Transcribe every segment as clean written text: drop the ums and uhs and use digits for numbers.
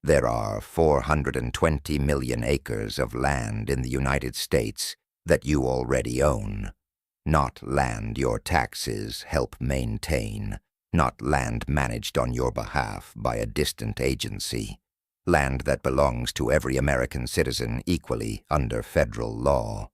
There are 420 million acres of land in the United States that you already own, not land your taxes help maintain, not land managed on your behalf by a distant agency, land that belongs to every American citizen equally under federal law,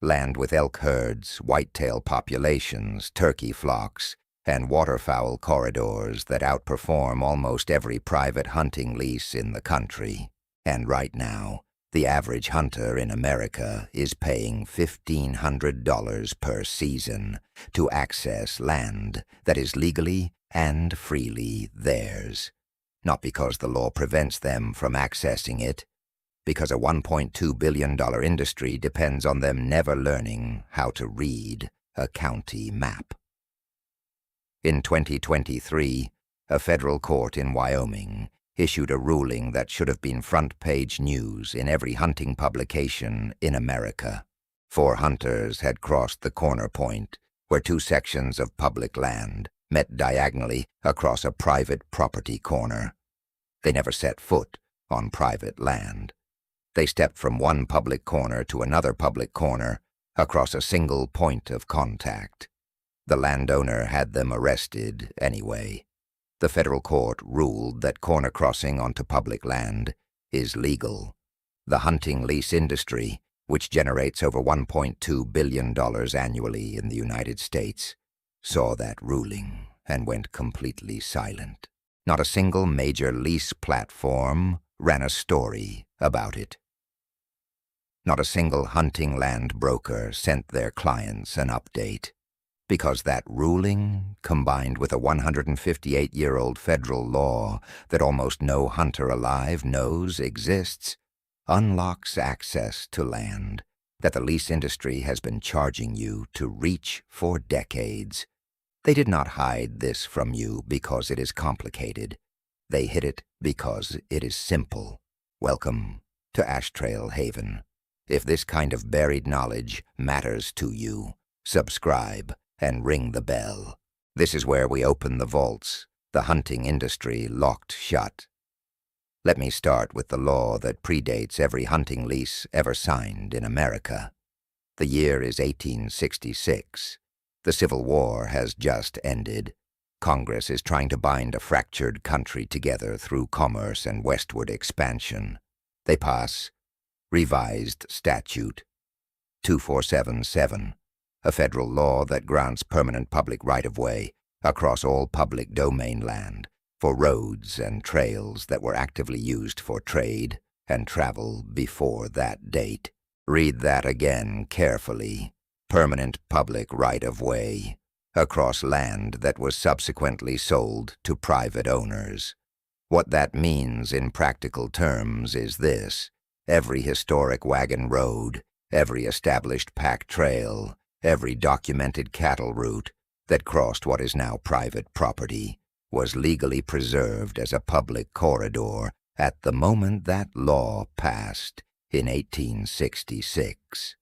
land with elk herds, whitetail populations, turkey flocks, and waterfowl corridors that outperform almost every private hunting lease in the country. And right now, the average hunter in America is paying $1,500 per season to access land that is legally and freely theirs. Not because the law prevents them from accessing it, because a $1.2 billion industry depends on them never learning how to read a county map. In 2023, a federal court in Wyoming issued a ruling that should have been front-page news in every hunting publication in America. 4 hunters had crossed the corner point where 2 sections of public land met diagonally across a private property corner. They never set foot on private land. They stepped from one public corner to another public corner across a single point of contact. The landowner had them arrested anyway. The federal court ruled that corner crossing onto public land is legal. The hunting lease industry, which generates over $1.2 billion annually in the United States, saw that ruling and went completely silent. Not a single major lease platform ran a story about it. Not a single hunting land broker sent their clients an update, because that ruling, combined with a 158-year-old federal law that almost no hunter alive knows exists, unlocks access to land that the lease industry has been charging you to reach for decades. They did not hide this from you because it is complicated. They hid it because it is simple. Welcome to Ash Trail Haven. If this kind of buried knowledge matters to you, subscribe and ring the bell. This is where we open the vaults, the hunting industry locked shut. Let me start with the law that predates every hunting lease ever signed in America. The year is 1866. The Civil War has just ended. Congress is trying to bind a fractured country together through commerce and westward expansion. They pass revised Statute 2477, a federal law that grants permanent public right-of-way across all public domain land for roads and trails that were actively used for trade and travel before that date. Read that again carefully. Permanent public right-of-way across land that was subsequently sold to private owners. What that means in practical terms is this: every historic wagon road, every established pack trail, every documented cattle route that crossed what is now private property was legally preserved as a public corridor at the moment that law passed in 1866.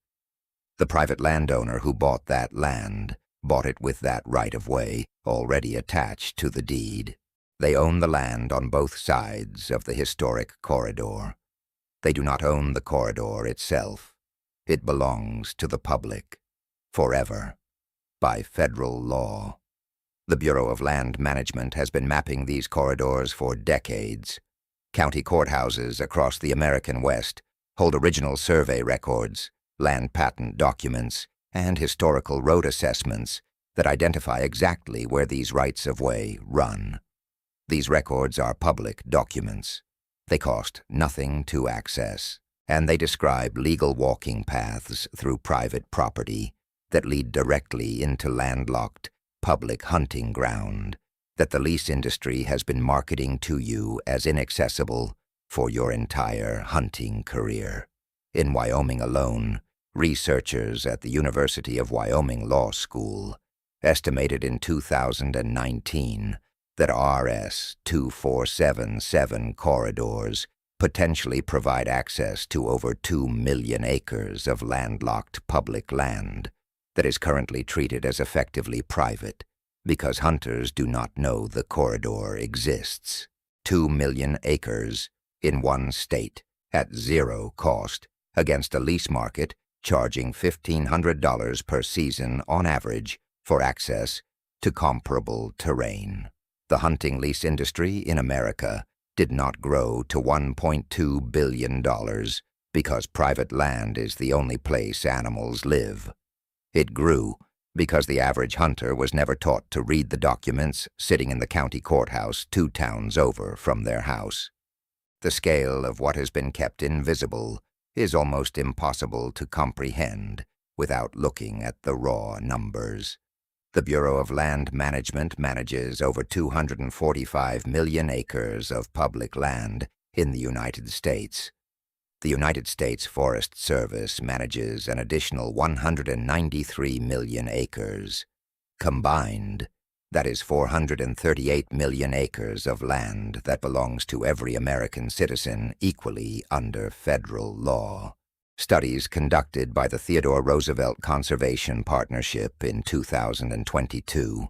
The private landowner who bought that land bought it with that right-of-way already attached to the deed. They own the land on both sides of the historic corridor. They do not own the corridor itself. It belongs to the public, forever, by federal law. The Bureau of Land Management has been mapping these corridors for decades. County courthouses across the American West hold original survey records, land patent documents, and historical road assessments that identify exactly where these rights-of-way run. These records are public documents. They cost nothing to access, and they describe legal walking paths through private property that lead directly into landlocked public hunting ground that the lease industry has been marketing to you as inaccessible for your entire hunting career. In Wyoming alone, researchers at the University of Wyoming Law School estimated in 2019 that RS 2477 corridors potentially provide access to over 2 million acres of landlocked public land that is currently treated as effectively private because hunters do not know the corridor exists. 2 million acres in one state at zero cost against a lease market charging $1,500 per season on average for access to comparable terrain. The hunting lease industry in America did not grow to $1.2 billion because private land is the only place animals live. It grew because the average hunter was never taught to read the documents sitting in the county courthouse 2 towns over from their house. The scale of what has been kept invisible is almost impossible to comprehend without looking at the raw numbers. The Bureau of Land Management manages over 245 million acres of public land in the United States. The United States Forest Service manages an additional 193 million acres. Combined, that is 438 million acres of land that belongs to every American citizen equally under federal law. Studies conducted by the Theodore Roosevelt Conservation Partnership in 2022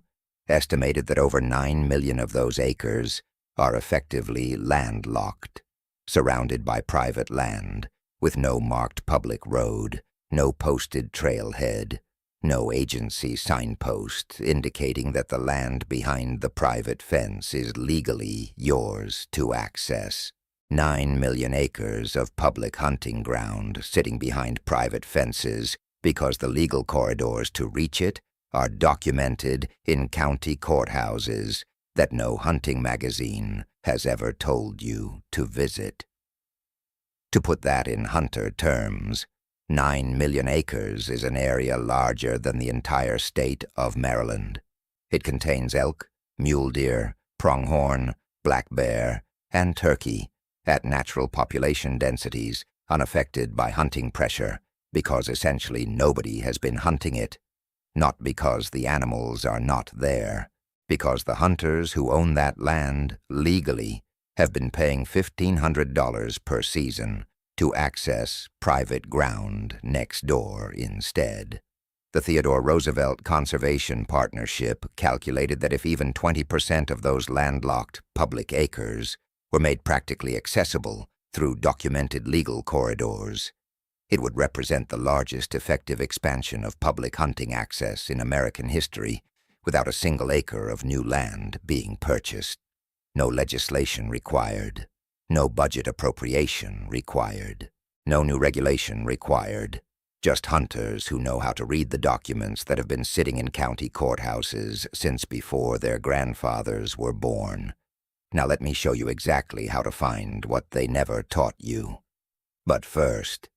estimated that over 9 million of those acres are effectively landlocked, surrounded by private land, with no marked public road, no posted trailhead, no agency signpost indicating that the land behind the private fence is legally yours to access. 9 million acres of public hunting ground sitting behind private fences because the legal corridors to reach it are documented in county courthouses that no hunting magazine has ever told you to visit. To put that in hunter terms, 9 million acres is an area larger than the entire state of Maryland. It contains elk, mule deer, pronghorn, black bear, and turkey at natural population densities unaffected by hunting pressure because essentially nobody has been hunting it. Not because the animals are not there, because the hunters who own that land legally have been paying $1,500 per season to access private ground next door instead. The Theodore Roosevelt Conservation Partnership calculated that if even 20% of those landlocked public acres were made practically accessible through documented legal corridors, it would represent the largest effective expansion of public hunting access in American history without a single acre of new land being purchased. No legislation required. No budget appropriation required. No new regulation required. Just hunters who know how to read the documents that have been sitting in county courthouses since before their grandfathers were born. Now let me show you exactly how to find what they never taught you. But first,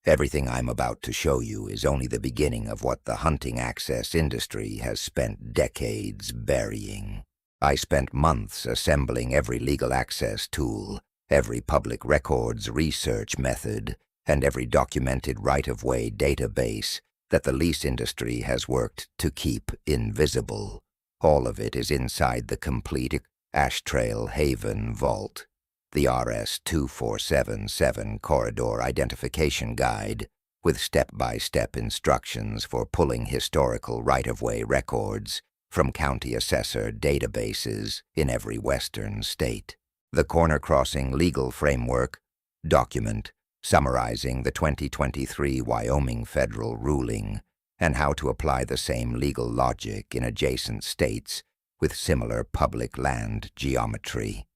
everything I'm about to show you is only the beginning of what the hunting access industry has spent decades burying. I spent months assembling every legal access tool, every public records research method, and every documented right-of-way database that the lease industry has worked to keep invisible. All of it is inside the complete Ashtrail Haven Vault, the RS-2477 Corridor Identification Guide, with step-by-step instructions for pulling historical right-of-way records from county assessor databases in every western state. The Corner Crossing Legal Framework document summarizing the 2023 Wyoming federal ruling and how to apply the same legal logic in adjacent states with similar public land geometry.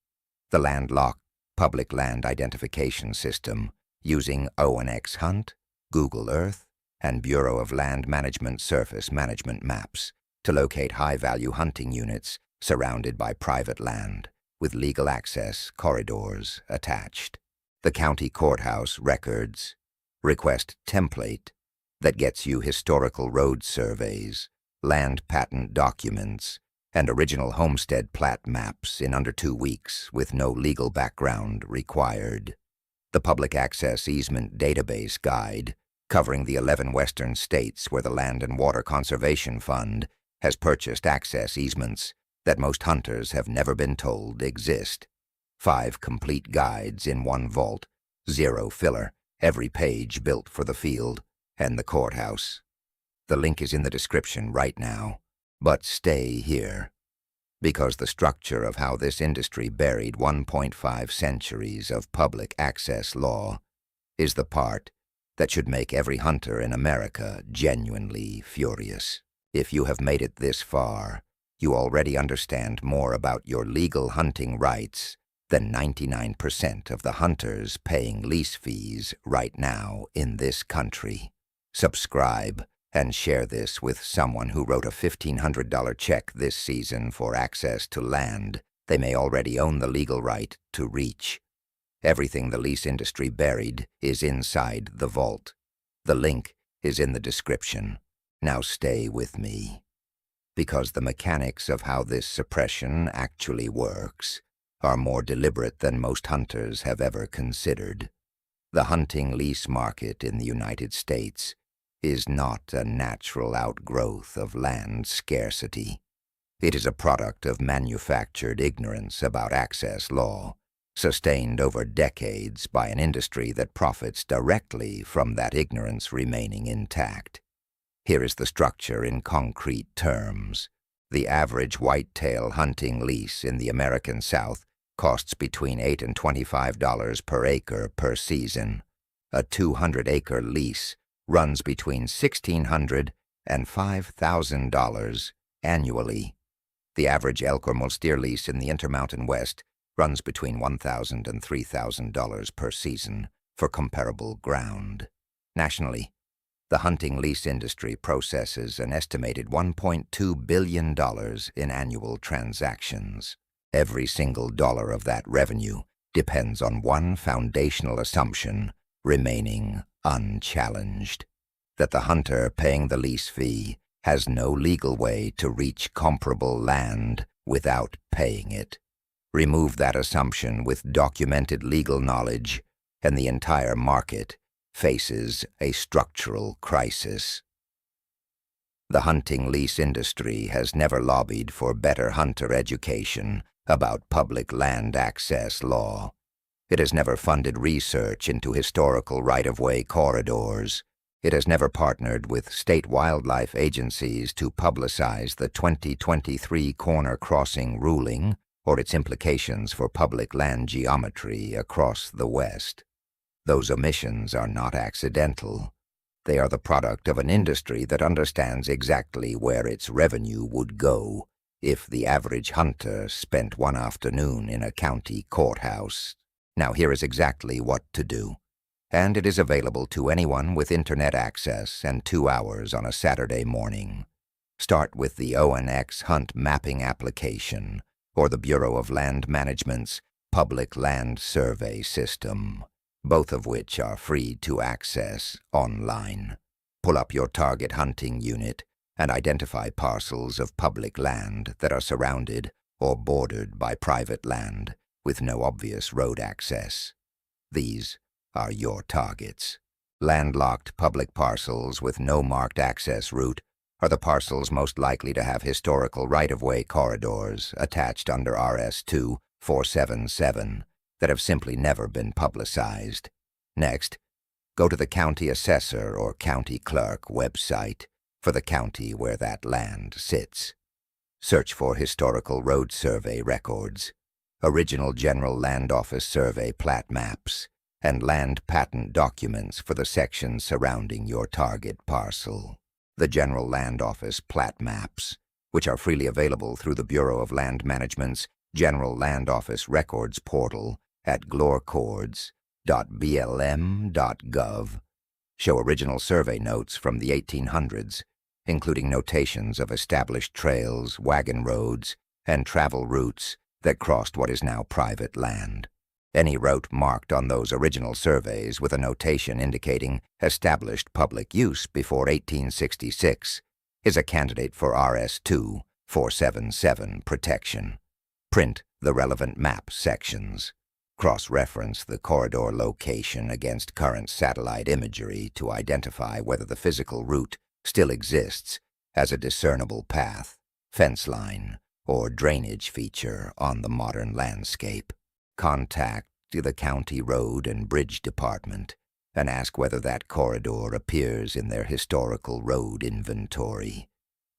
The landlocked public land identification system using ONX Hunt, Google Earth, and Bureau of Land Management surface management maps to locate high-value hunting units surrounded by private land with legal access corridors attached. The county courthouse records request template that gets you historical road surveys, land patent documents, and original homestead plat maps in under 2 weeks with no legal background required. The Public Access Easement Database Guide, covering the 11 western states where the Land and Water Conservation Fund has purchased access easements that most hunters have never been told exist. 5 complete guides in one vault, 0 filler, every page built for the field and the courthouse. The link is in the description right now, but stay here. because the structure of how this industry buried 1.5 centuries of public access law is the part that should make every hunter in America genuinely furious. If you have made it this far, you already understand more about your legal hunting rights than 99% of the hunters paying lease fees right now in this country. Subscribe and share this with someone who wrote a $1,500 check this season for access to land they may already own the legal right to reach. Everything the lease industry buried is inside the vault. The link is in the description. Now stay with me, because the mechanics of how this suppression actually works are more deliberate than most hunters have ever considered. The hunting lease market in the United States is not a natural outgrowth of land scarcity. It is a product of manufactured ignorance about access law, sustained over decades by an industry that profits directly from that ignorance remaining intact. Here is the structure in concrete terms. The average whitetail hunting lease in the American South costs between $8 and $25 per acre per season. A 200-acre lease runs between $1,600 and $5,000 annually. The average elk or mule deer lease in the Intermountain West runs between $1,000 and $3,000 per season for comparable ground. Nationally, the hunting lease industry processes an estimated $1.2 billion in annual transactions. Every single dollar of that revenue depends on one foundational assumption remaining unchallenged: that the hunter paying the lease fee has no legal way to reach comparable land without paying it. Remove that assumption with documented legal knowledge, and the entire market faces a structural crisis. The hunting lease industry has never lobbied for better hunter education about public land access law. It has never funded research into historical right-of-way corridors. It has never partnered with state wildlife agencies to publicize the 2023 corner crossing ruling or its implications for public land geometry across the West. Those omissions are not accidental. They are the product of an industry that understands exactly where its revenue would go if the average hunter spent one afternoon in a county courthouse. Now here is exactly what to do, and it is available to anyone with internet access and 2 hours on a Saturday morning. Start with the ONX Hunt Mapping application or the Bureau of Land Management's Public Land Survey System, both of which are free to access online. Pull up your target hunting unit and identify parcels of public land that are surrounded or bordered by private land with no obvious road access. These are your targets. Landlocked public parcels with no marked access route are the parcels most likely to have historical right-of-way corridors attached under RS2 477 that have simply never been publicized. Next, go to the county assessor or county clerk website for the county where that land sits. Search for historical road survey records, original General Land Office survey plat maps, and land patent documents for the sections surrounding your target parcel. The General Land Office plat maps, which are freely available through the Bureau of Land Management's General Land Office Records portal at glorcords.blm.gov, show original survey notes from the 1800s, including notations of established trails, wagon roads, and travel routes that crossed what is now private land. Any route marked on those original surveys with a notation indicating established public use before 1866 is a candidate for RS2 477 protection. Print the relevant map sections. Cross-reference the corridor location against current satellite imagery to identify whether the physical route still exists as a discernible path, fence line, or drainage feature on the modern landscape. Contact the County Road and Bridge Department and ask whether that corridor appears in their historical road inventory.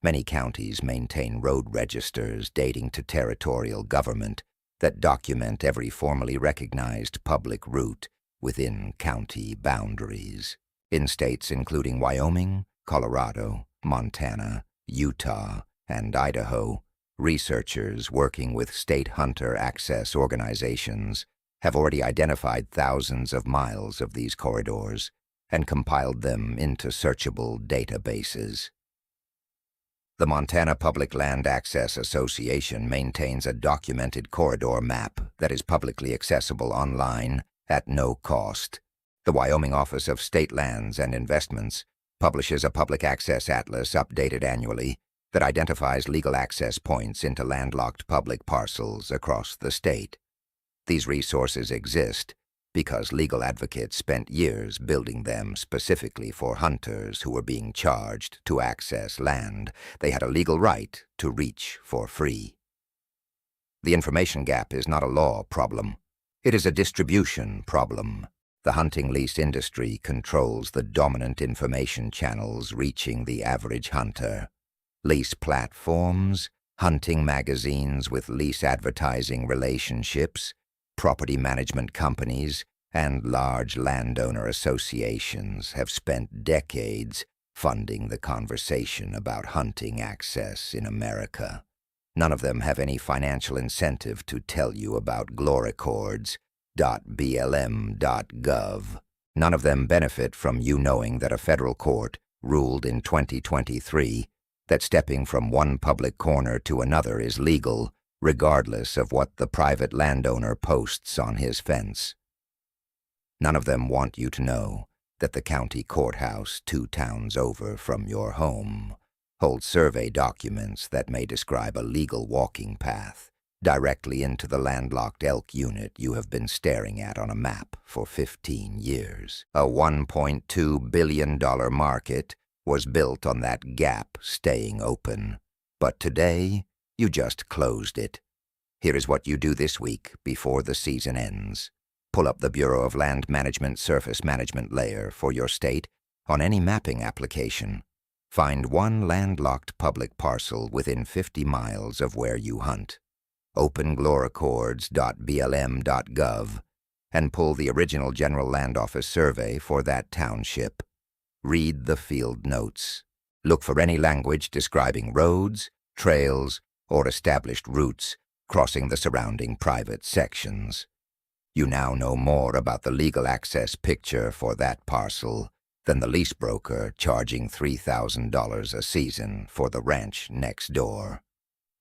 Many counties maintain road registers dating to territorial government that document every formally recognized public route within county boundaries. In states including Wyoming, Colorado, Montana, Utah, and Idaho, researchers working with state hunter access organizations have already identified thousands of miles of these corridors and compiled them into searchable databases. The Montana Public Land Access Association maintains a documented corridor map that is publicly accessible online at no cost. The Wyoming Office of State Lands and Investments publishes a public access atlas updated annually that identifies legal access points into landlocked public parcels across the state. These resources exist because legal advocates spent years building them specifically for hunters who were being charged to access land they had a legal right to reach for free. The information gap is not a law problem. It is a distribution problem. The hunting lease industry controls the dominant information channels reaching the average hunter. Lease platforms, hunting magazines with lease advertising relationships, property management companies, and large landowner associations have spent decades funding the conversation about hunting access in America. None of them have any financial incentive to tell you about glorecords.blm.gov. None of them benefit from you knowing that a federal court ruled in 2023 that stepping from one public corner to another is legal, regardless of what the private landowner posts on his fence. None of them want you to know that the county courthouse 2 towns over from your home holds survey documents that may describe a legal walking path directly into the landlocked elk unit you have been staring at on a map for 15 years. A $1.2 billion market was built on that gap staying open. But today, you just closed it. Here is what you do this week before the season ends. Pull up the Bureau of Land Management Surface Management layer for your state on any mapping application. Find one landlocked public parcel within 50 miles of where you hunt. Open glorecords.blm.gov and pull the original General Land Office survey for that township. Read the field notes. Look for any language describing roads, trails, or established routes crossing the surrounding private sections. You now know more about the legal access picture for that parcel than the lease broker charging $3,000 a season for the ranch next door.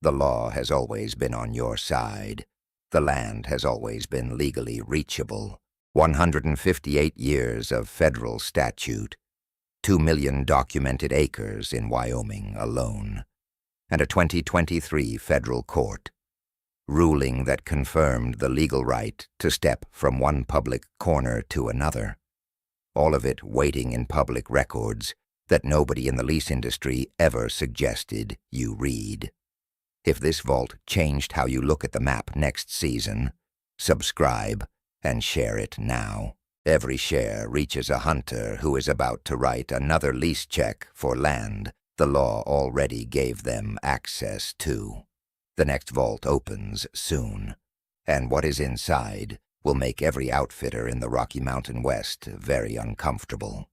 The law has always been on your side. The land has always been legally reachable. 158 years of federal statute, 2 million documented acres in Wyoming alone, and a 2023 federal court ruling that confirmed the legal right to step from one public corner to another. All of it waiting in public records that nobody in the lease industry ever suggested you read. If this vault changed how you look at the map next season, subscribe and share it now. Every share reaches a hunter who is about to write another lease check for land the law already gave them access to. The next vault opens soon, and what is inside will make every outfitter in the Rocky Mountain West very uncomfortable.